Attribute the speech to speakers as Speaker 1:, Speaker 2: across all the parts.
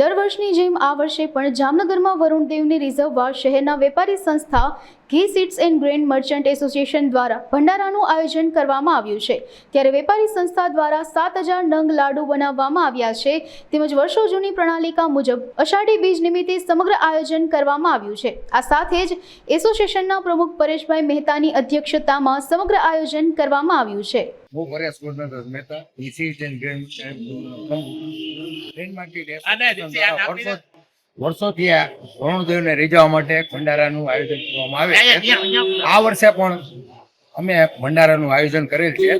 Speaker 1: દર વર્ષની જેમ આ વર્ષે પણ જામનગરમાં વરુણદેવને રીઝવવા શહેરના વેપારી સંસ્થા ઘી seeds and grain merchant association દ્વારા ભંડારાનું આયોજન કરવામાં આવ્યું છે। ત્યારે વેપારી સંસ્થા દ્વારા 7000 નંગ લાડુ બનાવવામાં આવ્યા છે। તેમજ વર્ષો જૂની પ્રણાલિકા મુજબ અષાઢી બીજ નિમિત્તે સમગ્ર આયોજન કરવામાં આવ્યું છે। આ સાથે જ એસોસિએશનના પ્રમુખ પરેશભાઈ મહેતાની અધ્યક્ષતામાં સમગ્ર આયોજન કરવામાં આવ્યું છે।
Speaker 2: હું પરેશ ગુણવંતર મહેતા વર્ષોથી આ વરુણદેવને રીઝવવા માટે ભંડારાનું આયોજન કરવામાં આવે છે। આ વર્ષે પણ અમે ભંડારાનું આયોજન કરેલ છે।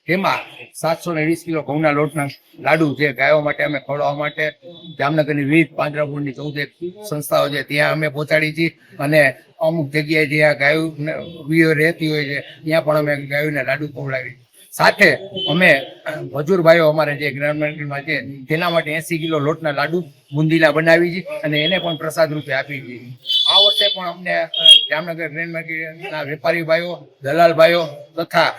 Speaker 2: તેમાં 720 કિલો ઘઉંના લોટના લાડુ જે ગાયો માટે અમે ખવડાવવા માટે જામનગરની વિવિધ પાંજરાપોળની 14 સંસ્થાઓ છે ત્યાં અમે પહોંચાડી છીએ અને અમુક જગ્યાએ જ્યાં ગાયો રહેતી હોય છે ત્યાં પણ અમે ગાયોને લાડુ ખવડાવી। સાથે અમે મજૂર ભાઈઓ અમારે જે ગ્રામ માર્કેટમાં છે તેના માટે 80 કિલો લોટના લાડુ બુંદીના બનાવી છે અને એને પણ પ્રસાદ રૂપે આપી છે। આ વર્ષે પણ અમને જામનગર ગ્રેન માર્કેટના વેપારી ભાઈઓ, દલાલ ભાઈઓ તથા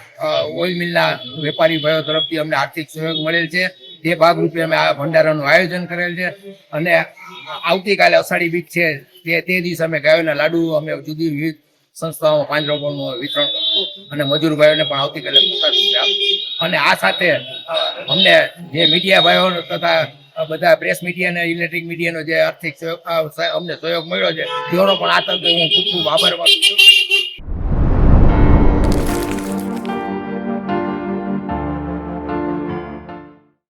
Speaker 2: ઓઇલ મિલના વેપારી ભાઈઓ તરફથી અમને આર્થિક સહયોગ મળેલ છે। તે ભાગરૂપે અમે આ ભંડારાનું આયોજન કરેલ છે અને આવતીકાલે અષાઢી બીજ છે તે દિવસે અમે ગાયોના લાડુ અમે જુદી વિવિધ સંસ્થાઓ પાંજરાપોળનું વિતરણ કરશું અને મજૂર ભાઈઓને પણ આવતીકાલે અને આ સાથે અમને જે મીડિયા ભાઈઓ તથા બધા પ્રેસ મીડિયા અને ઇલેક્ટ્રિક મીડિયાનો જે આર્થિક અમને સહયોગ મળ્યો છે તેનો પણ આ તકે હું ખૂબ ખૂબ આભાર માનું છું।